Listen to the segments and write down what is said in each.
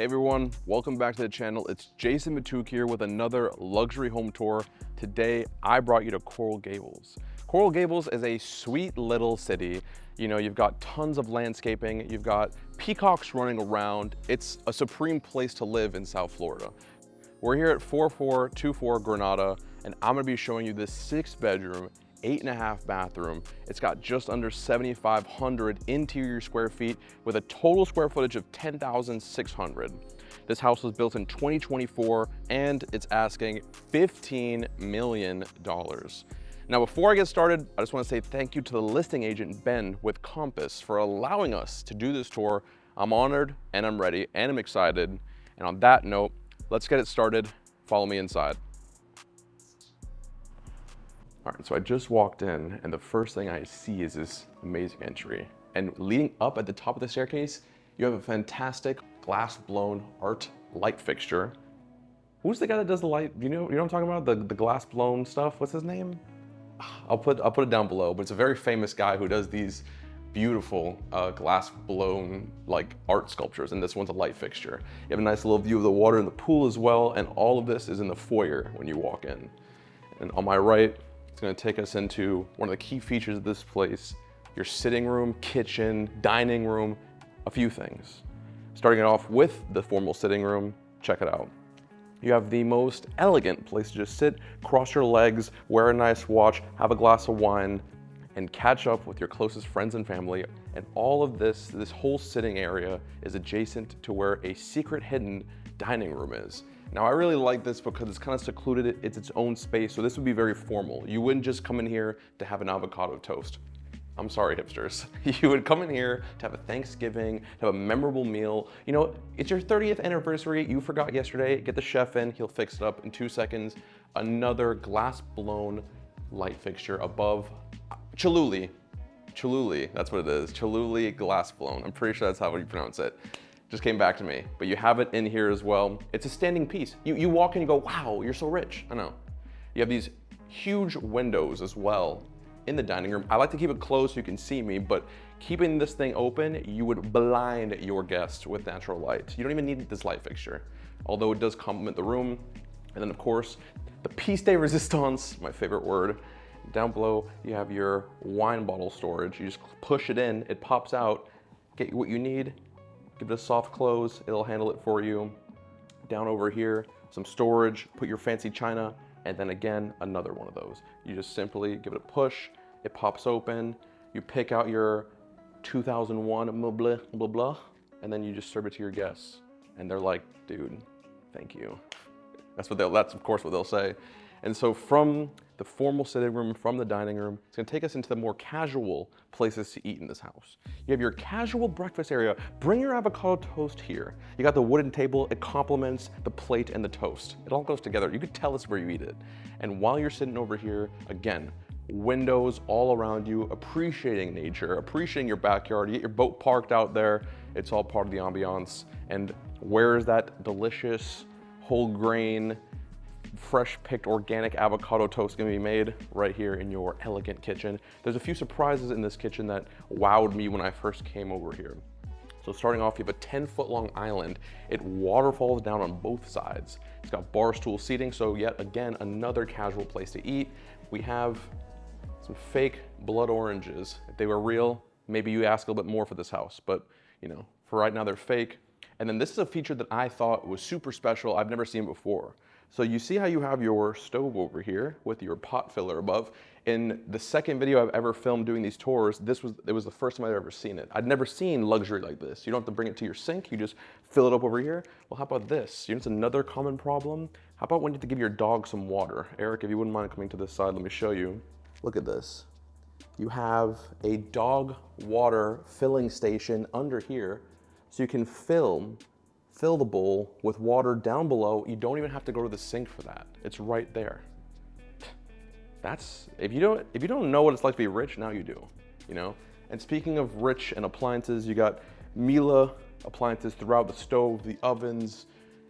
Hey everyone, welcome back to the channel. It's Jason Matouk here with another luxury home tour. Today, I brought you to Coral Gables. Coral Gables is a sweet little city. You know, you've got tons of landscaping, you've got peacocks running around. It's a supreme place to live in South Florida. We're here at 4424 Granada, and I'm gonna be showing you this 6-bedroom, 8.5 bathroom. It's got just under 7,500 interior square feet with a total square footage of 10,600. This house was built in 2024 and it's asking $15 million. Now, before I get started, I just want to say thank you to the listing agent, Ben, with Compass for allowing us to do this tour. I'm honored and I'm ready and I'm excited. And on that note, let's get it started. Follow me inside. All right, so I just walked in and the first thing I see is this amazing entry. And leading up at the top of the staircase, you have a fantastic glass blown art light fixture. Who's the guy that does the light? You know what I'm talking about? The glass blown stuff, what's his name? I'll put it down below, but it's a very famous guy who does these beautiful glass blown like art sculptures, and this one's a light fixture. You have a nice little view of the water in the pool as well, and all of this is in the foyer when you walk in. And on my right, it's gonna take us into one of the key features of this place, your sitting room, kitchen, dining room, a few things. Starting it off with the formal sitting room, check it out. You have the most elegant place to just sit, cross your legs, wear a nice watch, have a glass of wine, and catch up with your closest friends and family. And all of this whole sitting area is adjacent to where a secret hidden dining room is. Now, I really like this because it's kind of secluded, it's its own space, so this would be very formal. You wouldn't just come in here to have an avocado toast. I'm sorry, hipsters. You would come in here to have a Thanksgiving, to have a memorable meal. You know, it's your 30th anniversary, you forgot yesterday, get the chef in, he'll fix it up in 2 seconds. Another glass blown light fixture above Choluli, that's what it is. Choluli glass blown. I'm pretty sure that's how you pronounce it. Just came back to me, but you have it in here as well. It's a standing piece. You walk in and you go, wow, you're so rich. I know. You have these huge windows as well in the dining room. I like to keep it closed so you can see me, but keeping this thing open, you would blind your guests with natural light. You don't even need this light fixture, although it does complement the room. And then of course, the pièce de résistance, my favorite word. Down below, you have your wine bottle storage. You just push it in, it pops out, get what you need, give it a soft close, it'll handle it for you. Down over here, some storage, put your fancy china, and then again, another one of those. You just simply give it a push, it pops open, you pick out your 2001 blah, blah, blah, blah, and then you just serve it to your guests. And they're like, dude, thank you. That's of course what they'll say. And so from the formal sitting room, from the dining room, it's gonna take us into the more casual places to eat in this house. You have your casual breakfast area. Bring your avocado toast here. You got the wooden table, it complements the plate and the toast. It all goes together. You could tell us where you eat it. And while you're sitting over here, again, windows all around you, appreciating nature, appreciating your backyard. You get your boat parked out there. It's all part of the ambiance. And where is that delicious, whole grain, fresh picked organic avocado toast gonna be made? Right here in your elegant kitchen. There's a few surprises in this kitchen that wowed me when I first came over here. So starting off, you have a 10-foot long island. It waterfalls down on both sides. It's got bar stool seating, so yet again, another casual place to eat. We have some fake blood oranges. If they were real, maybe you ask a little bit more for this house, but you know, for right now they're fake. And then this is a feature that I thought was super special. I've never seen before. So you see how you have your stove over here with your pot filler above. In the second video I've ever filmed doing these tours, it was the first time I'd ever seen it. I'd never seen luxury like this. You don't have to bring it to your sink, you just fill it up over here. Well, how about this? You know, it's another common problem. How about when you have to give your dog some water? Eric, if you wouldn't mind coming to this side, let me show you. Look at this. You have a dog water filling station under here, so you can fill the bowl with water down below. You don't even have to go to the sink for that. It's right there. That's, if you don't know what it's like to be rich, now you do, you know? And speaking of rich and appliances, you got Miele appliances throughout the stove, the ovens,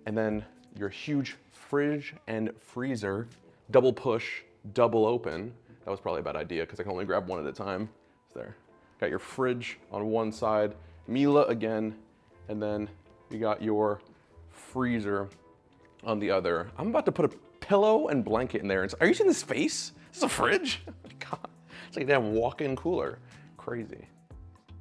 and then your huge fridge and freezer, double push, double open. That was probably a bad idea because I can only grab one at a time. It's there. Got your fridge on one side, Miele again, and then you got your freezer on the other. I'm about to put a pillow and blanket in there. Are you seeing the space? This is a fridge? God, it's like a damn walk-in cooler. Crazy,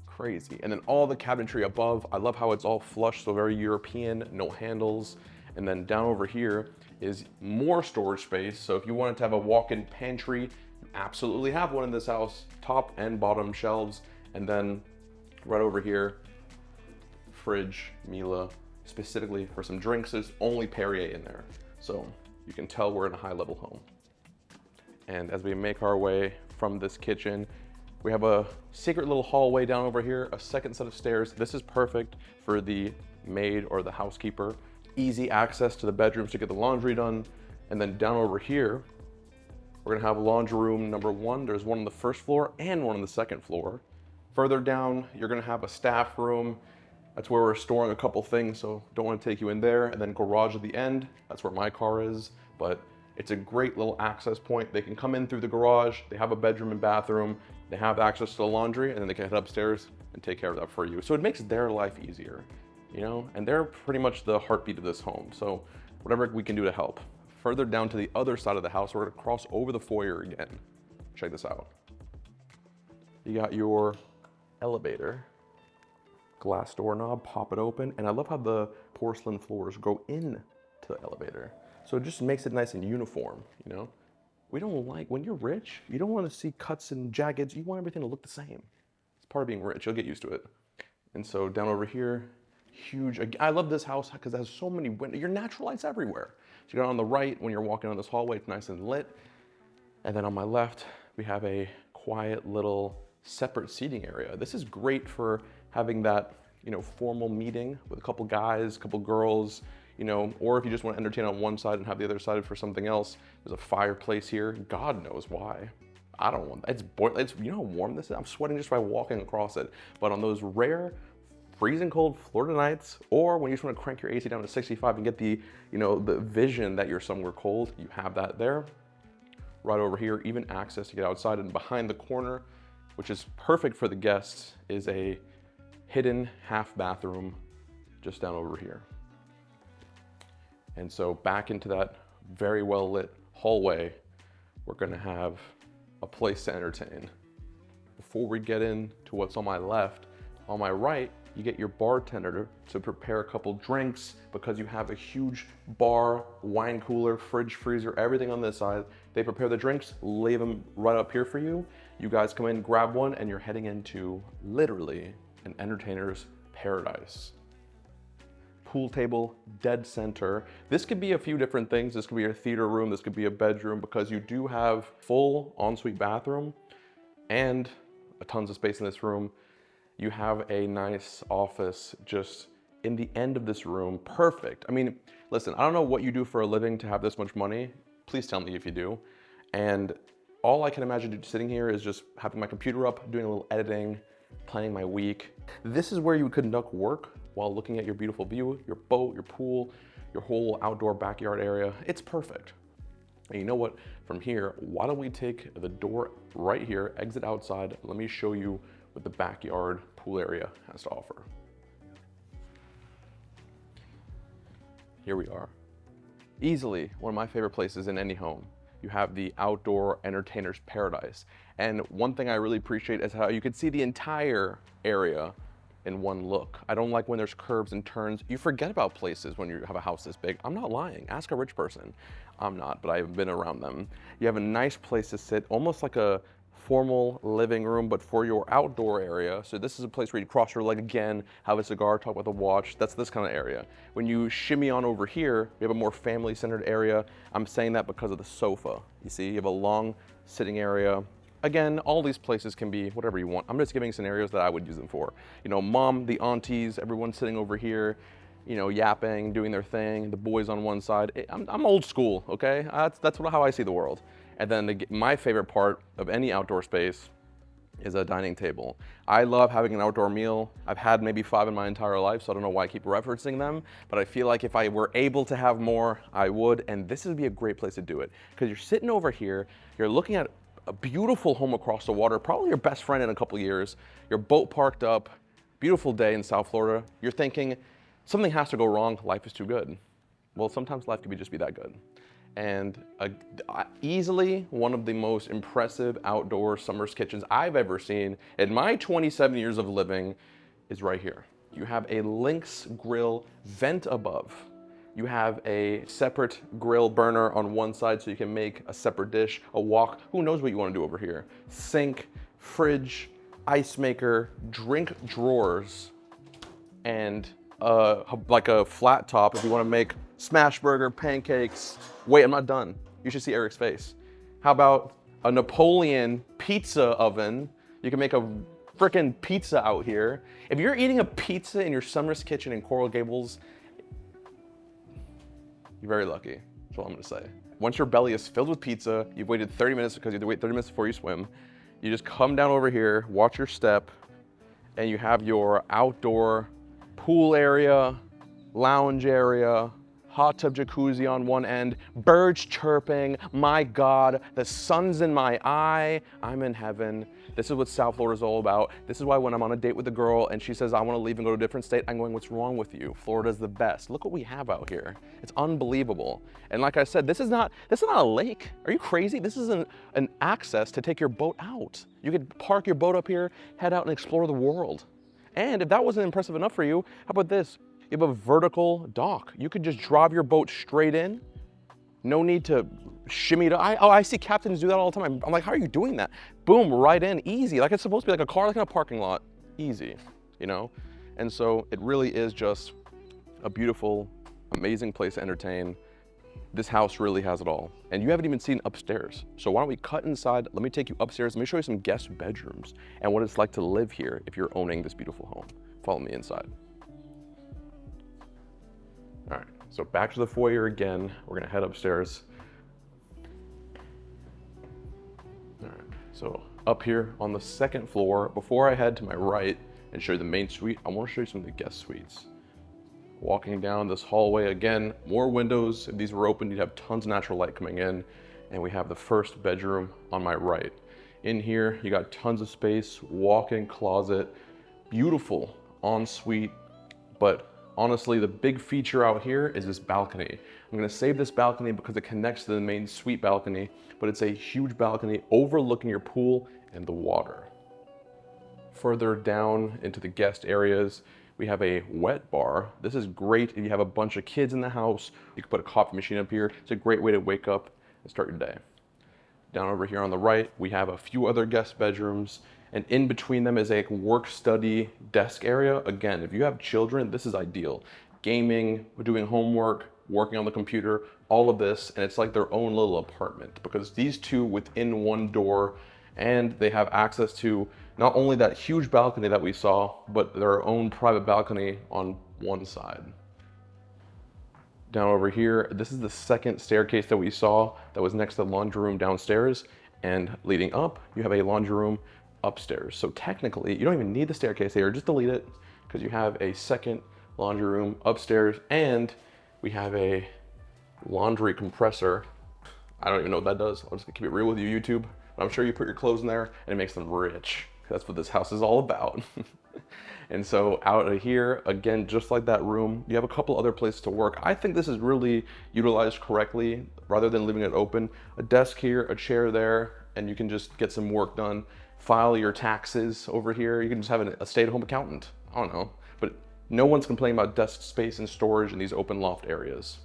crazy. And then all the cabinetry above, I love how it's all flush, so very European, no handles. And then down over here is more storage space. So if you wanted to have a walk-in pantry, you absolutely have one in this house, top and bottom shelves. And then right over here, fridge, Mila, specifically for some drinks. There's only Perrier in there. So you can tell we're in a high-level home. And as we make our way from this kitchen, we have a secret little hallway down over here, a second set of stairs. This is perfect for the maid or the housekeeper. Easy access to the bedrooms to get the laundry done. And then down over here, we're gonna have laundry room number 1. There's one on the first floor and one on the second floor. Further down, you're gonna have a staff room. That's where we're storing a couple things, so don't want to take you in there. And then garage at the end, that's where my car is. But it's a great little access point. They can come in through the garage, they have a bedroom and bathroom, they have access to the laundry, and then they can head upstairs and take care of that for you. So it makes their life easier, you know? And they're pretty much the heartbeat of this home. So whatever we can do to help. Further down to the other side of the house, we're gonna cross over the foyer again. Check this out. You got your elevator. Glass doorknob, pop it open. And I love how the porcelain floors go in to the elevator. So it just makes it nice and uniform, you know? We don't like, when you're rich, you don't want to see cuts and jaggeds. You want everything to look the same. It's part of being rich. You'll get used to it. And so down over here, huge. I love this house because it has so many windows. Your natural lights everywhere. So you got on the right, when you're walking on this hallway, it's nice and lit. And then on my left, we have a quiet little separate seating area. This is great for having that, you know, formal meeting with a couple guys, a couple girls, you know, or if you just want to entertain on one side and have the other side for something else. There's a fireplace here. God knows why. I don't want that. It's you know how warm this is? I'm sweating just by walking across it. But on those rare freezing cold Florida nights, or when you just want to crank your AC down to 65 and get the, you know, the vision that you're somewhere cold, you have that there. Right over here, even access to get outside, and behind the corner, which is perfect for the guests, is a hidden half bathroom just down over here. And so back into that very well lit hallway, we're gonna have a place to entertain. Before we get into what's on my left, on my right, you get your bartender to prepare a couple drinks because you have a huge bar, wine cooler, fridge, freezer, everything on this side. They prepare the drinks, leave them right up here for you. You guys come in, grab one, and you're heading into literally an entertainer's paradise. Pool table, dead center. This could be a few different things. This could be a theater room, this could be a bedroom, because you do have full ensuite bathroom and tons of space in this room. You have a nice office just in the end of this room. Perfect. I mean, listen, I don't know what you do for a living to have this much money. Please tell me if you do. And all I can imagine sitting here is just having my computer up, doing a little editing, planning my week. This is where you could conduct work while looking at your beautiful view, your boat, your pool, your whole outdoor backyard area. It's perfect. And you know what? From here, why don't we take the door right here, exit outside. Let me show you what the backyard pool area has to offer. Here we are. Easily one of my favorite places in any home. You have the outdoor entertainer's paradise. And one thing I really appreciate is how you can see the entire area in one look. I don't like when there's curves and turns. You forget about places when you have a house this big. I'm not lying. Ask a rich person. I'm not, but I've been around them. You have a nice place to sit, almost like a formal living room, but for your outdoor area. So this is a place where you cross your leg again, have a cigar, talk with a watch. That's this kind of area. When you shimmy on over here, you have a more family-centered area. I'm saying that because of the sofa. You see, you have a long sitting area. Again, all these places can be whatever you want. I'm just giving scenarios that I would use them for. You know, mom, the aunties, everyone sitting over here, you know, yapping, doing their thing, the boys on one side. I'm old school, okay? That's how I see the world. And then my favorite part of any outdoor space is a dining table. I love having an outdoor meal. I've had maybe 5 in my entire life, so I don't know why I keep referencing them, but I feel like if I were able to have more, I would, and this would be a great place to do it. Because you're sitting over here, you're looking at a beautiful home across the water, probably your best friend in a couple years, your boat parked up, beautiful day in South Florida. You're thinking, something has to go wrong, life is too good. Well, sometimes life can just be that good. And easily one of the most impressive outdoor summer's kitchens I've ever seen in my 27 years of living is right here. You have a Lynx grill vent above. You have a separate grill burner on one side so you can make a separate dish, a wok, who knows what you want to do over here. Sink, fridge, ice maker, drink drawers, and like a flat top if you want to make smash burger, pancakes. Wait, I'm not done. You should see Eric's face. How about a Napoleon pizza oven? You can make a frickin' pizza out here. If you're eating a pizza in your summer's kitchen in Coral Gables, you're very lucky. That's all I'm gonna say. Once your belly is filled with pizza, you've waited 30 minutes because you have to wait 30 minutes before you swim. You just come down over here, watch your step, and you have your outdoor pool area, lounge area, hot tub jacuzzi on one end, birds chirping, my God, the sun's in my eye, I'm in heaven. This is what South Florida is all about. This is why when I'm on a date with a girl and she says, I wanna leave and go to a different state, I'm going, what's wrong with you? Florida's the best. Look what we have out here. It's unbelievable. And like I said, this is not a lake. Are you crazy? This is an access to take your boat out. You could park your boat up here, head out and explore the world. And if that wasn't impressive enough for you, how about this? You have a vertical dock. You could just drive your boat straight in. No need to shimmy it. I see captains do that all the time. I'm like, how are you doing that? Boom, right in, easy. Like it's supposed to be like a car, like in a parking lot. Easy, you know? And so it really is just a beautiful, amazing place to entertain. This house really has it all. And you haven't even seen upstairs. So why don't we cut inside? Let me take you upstairs. Let me show you some guest bedrooms and what it's like to live here if you're owning this beautiful home. Follow me inside. All right, so back to the foyer again. We're gonna head upstairs. All right, so up here on the second floor, before I head to my right and show you the main suite, I wanna show you some of the guest suites. Walking down this hallway again, more windows. If these were open, you'd have tons of natural light coming in. And we have the first bedroom on my right. In here, you got tons of space, walk-in closet, beautiful ensuite, but honestly, the big feature out here is this balcony. I'm gonna save this balcony because it connects to the main suite balcony, but it's a huge balcony overlooking your pool and the water. Further down into the guest areas, we have a wet bar. This is great if you have a bunch of kids in the house. You can put a coffee machine up here. It's a great way to wake up and start your day. Down over here on the right, we have a few other guest bedrooms, and in between them is a work study desk area. Again, if you have children, this is ideal. Gaming, doing homework, working on the computer, all of this, and it's like their own little apartment because these two within one door, and they have access to not only that huge balcony that we saw, but their own private balcony on one side. Down over here, this is the second staircase that we saw that was next to the laundry room downstairs, and leading up, you have a laundry room upstairs. So technically, you don't even need the staircase here, just delete it, because you have a second laundry room upstairs, and we have a laundry compressor. I don't even know what that does. I'll just keep it real with you, YouTube. But I'm sure you put your clothes in there and it makes them rich. That's what this house is all about. And so out of here, again, just like that room, you have a couple other places to work. I think this is really utilized correctly rather than leaving it open. A desk here, a chair there, and you can just get some work done. File your taxes over here. You can just have a stay-at-home accountant. I don't know, but no one's complaining about desk space and storage in these open loft areas.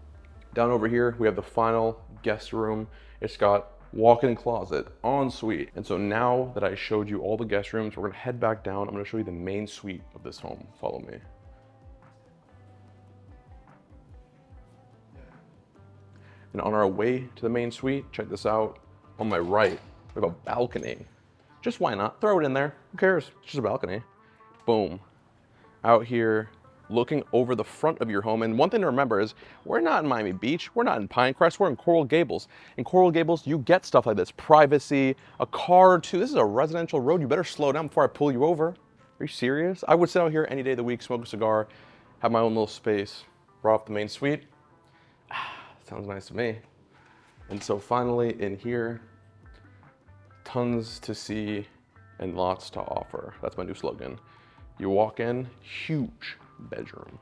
Down over here, we have the final guest room. It's got walk-in closet, ensuite. And so now that I showed you all the guest rooms, we're gonna head back down. I'm gonna show you the main suite of this home. Follow me. And on our way to the main suite, check this out. On my right, we have a balcony. Just why not? Throw it in there. Who cares? It's just a balcony. Boom. Out here, looking over the front of your home. And one thing to remember is we're not in Miami Beach, we're not in Pinecrest, we're in Coral Gables. In Coral Gables, you get stuff like this, privacy, a car or two. This is a residential road. You better slow down before I pull you over. Are you serious? I would sit out here any day of the week, smoke a cigar, have my own little space, right off the main suite. Sounds nice to me. And so finally in here, tons to see and lots to offer. That's my new slogan. You walk in, huge bedroom,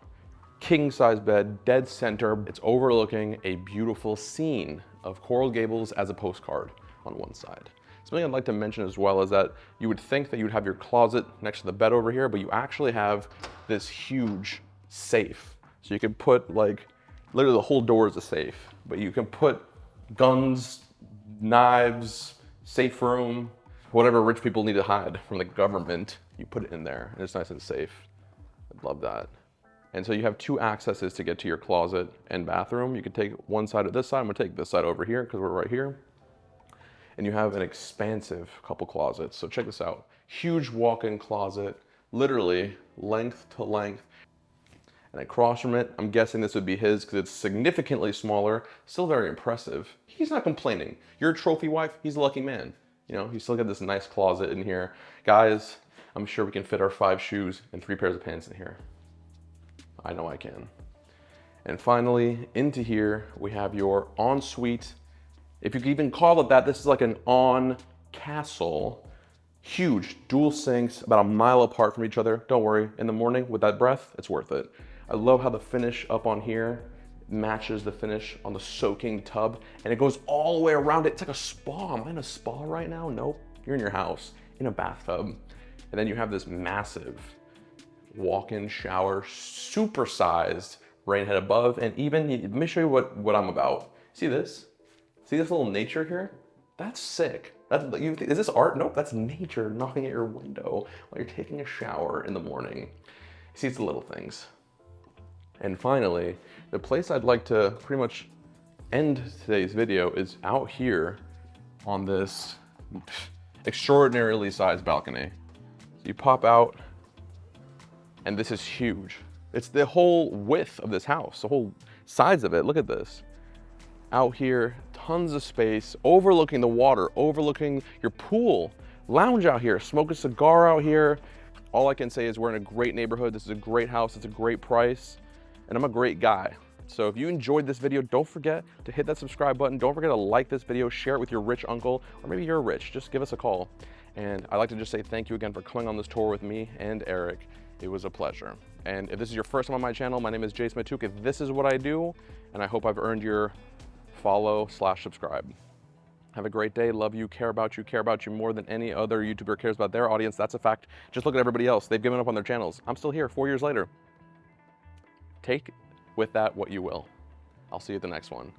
king size bed, dead center. It's overlooking a beautiful scene of Coral Gables as a postcard on one side. Something I'd like to mention as well is that you would think that you'd have your closet next to the bed over here, but you actually have this huge safe. So you can put like, literally the whole door is a safe, but you can put guns, knives, safe room, whatever rich people need to hide from the government, you put it in there and it's nice and safe. I love that. And so you have two accesses to get to your closet and bathroom. You can take one side of this side. I'm gonna take this side over here because we're right here. And you have an expansive couple closets. So check this out. Huge walk-in closet, literally length to length. And across from it, I'm guessing this would be his because it's significantly smaller, still very impressive. He's not complaining. You're a trophy wife, he's a lucky man. You know, he's still got this nice closet in here. Guys, I'm sure we can fit our 5 shoes and 3 pairs of pants in here. I know I can. And finally, into here, we have your ensuite. If you can even call it that, this is like an on castle. Huge dual sinks, about a mile apart from each other. Don't worry, in the morning with that breath, it's worth it. I love how the finish up on here matches the finish on the soaking tub, and it goes all the way around it. It's like a spa. Am I in a spa right now? Nope, you're in your house, in a bathtub. And then you have this massive walk-in shower, supersized rain head above, and even, let me show you what I'm about. See this? See this little nature here? That's sick. Is this art? Nope, that's nature knocking at your window while you're taking a shower in the morning. See, it's the little things. And finally, the place I'd like to pretty much end today's video is out here on this extraordinarily sized balcony. So you pop out, and this is huge. It's the whole width of this house, the whole sides of it. Look at this. Out here, tons of space, overlooking the water, overlooking your pool. Lounge out here, smoke a cigar out here. All I can say is we're in a great neighborhood. This is a great house, it's a great price, and I'm a great guy. So if you enjoyed this video, don't forget to hit that subscribe button. Don't forget to like this video, share it with your rich uncle, or maybe you're rich, just give us a call. And I'd like to just say thank you again for coming on this tour with me and Eric. It was a pleasure. And if this is your first time on my channel, my name is Matouk. If this is what I do, and I hope I've earned your follow/subscribe. Have a great day. Love you, care about you more than any other YouTuber cares about their audience. That's a fact. Just look at everybody else. They've given up on their channels. I'm still here 4 years later. Take with that what you will. I'll see you at the next one.